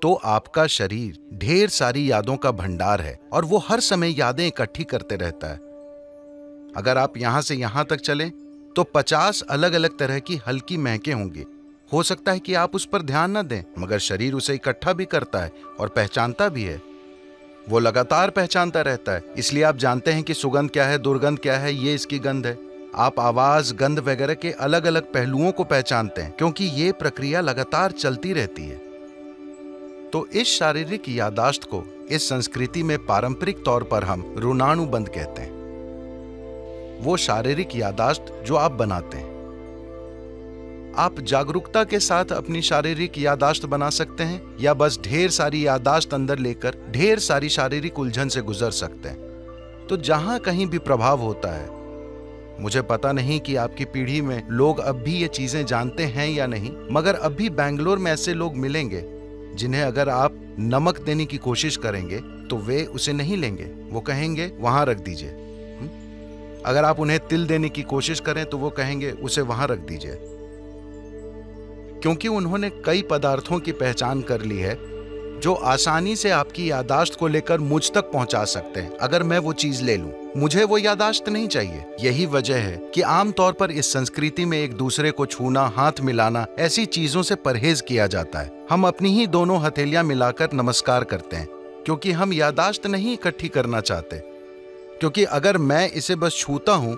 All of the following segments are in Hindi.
तो आपका शरीर ढेर सारी यादों का भंडार है और वो हर समय यादें इकट्ठी करते रहता है। अगर आप यहां से यहां तक चलें तो 50 अलग अलग तरह की हल्की महकें होंगी। हो सकता है कि आप उस पर ध्यान न दें, मगर शरीर उसे इकट्ठा भी करता है और पहचानता भी है। वो लगातार पहचानता रहता है, इसलिए आप जानते हैं कि सुगंध क्या है, दुर्गंध क्या है, ये इसकी गंध है। आप आवाज, गंध वगैरह के अलग अलग पहलुओं को पहचानते हैं, क्योंकि ये प्रक्रिया लगातार चलती रहती है। तो इस शारीरिक याददाश्त को इस संस्कृति में पारंपरिक तौर पर हम ऋणानुबंध कहते हैं। वो शारीरिक याददाश्त जो आप बनाते हैं। आप जागरूकता के साथ अपनी शारीरिक याददाश्त बना सकते हैं, या बस ढेर सारी याददाश्त अंदर लेकर ढेर सारी शारीरिक उलझन से गुजर सकते हैं। तो जहां कहीं भी प्रभाव होता है, मुझे पता नहीं कि आपकी पीढ़ी में लोग अब भी ये चीजें जानते हैं या नहीं, मगर अब भी बैंगलोर में ऐसे लोग मिलेंगे जिन्हें अगर आप नमक देने की कोशिश करेंगे तो वे उसे नहीं लेंगे। वो कहेंगे वहां रख दीजिए। अगर आप उन्हें तिल देने की कोशिश करें तो वो कहेंगे उसे वहां रख दीजिए, क्योंकि उन्होंने कई पदार्थों की पहचान कर ली है जो आसानी से आपकी याददाश्त को लेकर मुझ तक पहुंचा सकते हैं। अगर मैं वो चीज ले लूं, मुझे वो याददाश्त नहीं चाहिए। यही वजह है कि आमतौर पर इस संस्कृति में एक दूसरे को छूना, हाथ मिलाना, ऐसी चीजों से परहेज किया जाता है। हम अपनी ही दोनों हथेलियां मिलाकर नमस्कार करते हैं, क्योंकि हम याददाश्त नहीं इकट्ठी करना चाहते। क्योंकि अगर मैं इसे बस छूता हूं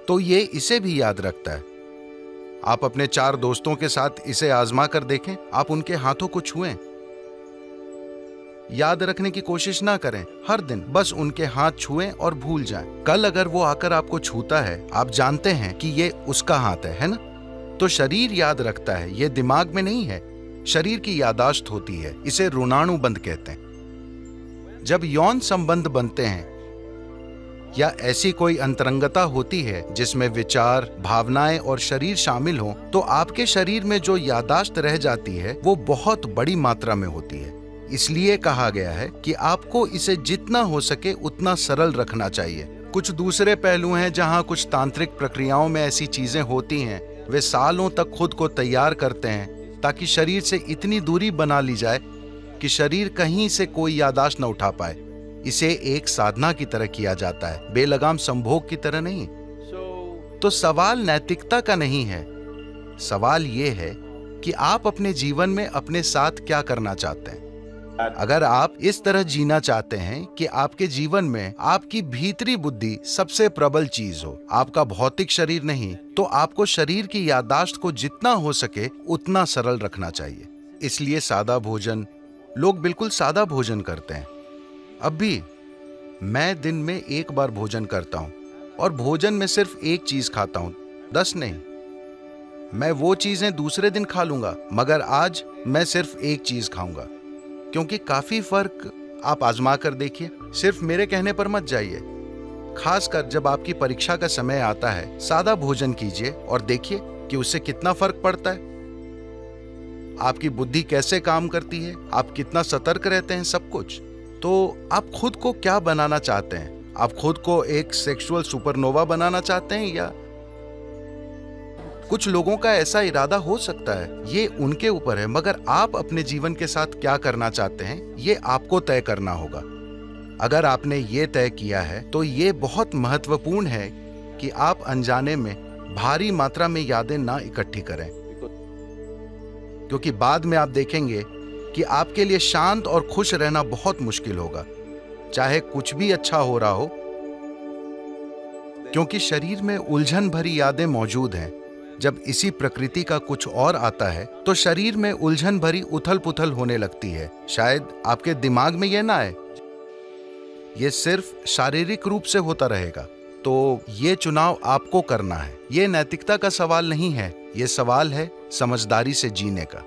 तो ये इसे भी याद रखता है। आप अपने 4 दोस्तों के साथ इसे आजमा कर देखें। आप उनके हाथों को छुएं, याद रखने की कोशिश ना करें। हर दिन बस उनके हाथ छुएं और भूल जाएं। कल अगर वो आकर आपको छूता है, आप जानते हैं कि ये उसका हाथ है ना? तो शरीर याद रखता है, ये दिमाग में नहीं है। शरीर की याददाश्त होती है, इसे ऋणानुबंध कहते हैं। जब यौन संबंध बनते हैं या ऐसी कोई अंतरंगता होती है जिसमें विचार, भावनाएं और शरीर शामिल हों, तो आपके शरीर में जो याददाश्त रह जाती है वो बहुत बड़ी मात्रा में होती है। इसलिए कहा गया है कि आपको इसे जितना हो सके उतना सरल रखना चाहिए। कुछ दूसरे पहलू हैं जहां कुछ तांत्रिक प्रक्रियाओं में ऐसी चीजें होती हैं। वे सालों तक खुद को तैयार करते हैं ताकि शरीर से इतनी दूरी बना ली जाए कि शरीर कहीं से कोई याददाश्त न उठा पाए। इसे एक साधना की तरह किया जाता है, बेलगाम संभोग की तरह नहीं। तो सवाल नैतिकता का नहीं है, सवाल ये है कि आप अपने जीवन में अपने साथ क्या करना चाहते हैं। अगर आप इस तरह जीना चाहते हैं कि आपके जीवन में आपकी भीतरी बुद्धि सबसे प्रबल चीज हो, आपका भौतिक शरीर नहीं, तो आपको शरीर की याददाश्त को जितना हो सके उतना सरल रखना चाहिए। इसलिए सादा भोजन, लोग बिल्कुल सादा भोजन करते हैं। अब भी मैं दिन में 1 बार भोजन करता हूं, और भोजन में सिर्फ एक चीज खाता हूं, 10 नहीं। मैं वो चीजें दूसरे दिन खा लूंगा, मगर आज मैं सिर्फ एक चीज खाऊंगा, क्योंकि काफी फर्क आप आजमा कर देखिए। सिर्फ मेरे कहने पर मत जाइए। खासकर जब आपकी परीक्षा का समय आता है, सादा भोजन कीजिए और देखिए कि उससे कितना फर्क पड़ता है। आपकी बुद्धि कैसे काम करती है, आप कितना सतर्क रहते हैं, सब कुछ। तो आप खुद को क्या बनाना चाहते हैं? आप खुद को एक सेक्सुअल सुपरनोवा बनाना चाहते हैं, या कुछ लोगों का ऐसा इरादा हो सकता है, ये उनके ऊपर है, मगर आप अपने जीवन के साथ क्या करना चाहते हैं ये आपको तय करना होगा। अगर आपने ये तय किया है तो ये बहुत महत्वपूर्ण है कि आप अनजाने में भारी मात्रा में यादें ना इकट्ठी करें, क्योंकि बाद में आप देखेंगे कि आपके लिए शांत और खुश रहना बहुत मुश्किल होगा, चाहे कुछ भी अच्छा हो रहा हो, क्योंकि शरीर में उलझन भरी यादें मौजूद हैं। जब इसी प्रकृति का कुछ और आता है तो शरीर में उलझन भरी उथल पुथल होने लगती है। शायद आपके दिमाग में यह ना आए, यह सिर्फ शारीरिक रूप से होता रहेगा। तो ये चुनाव आपको करना है। ये नैतिकता का सवाल नहीं है, ये सवाल है समझदारी से जीने का।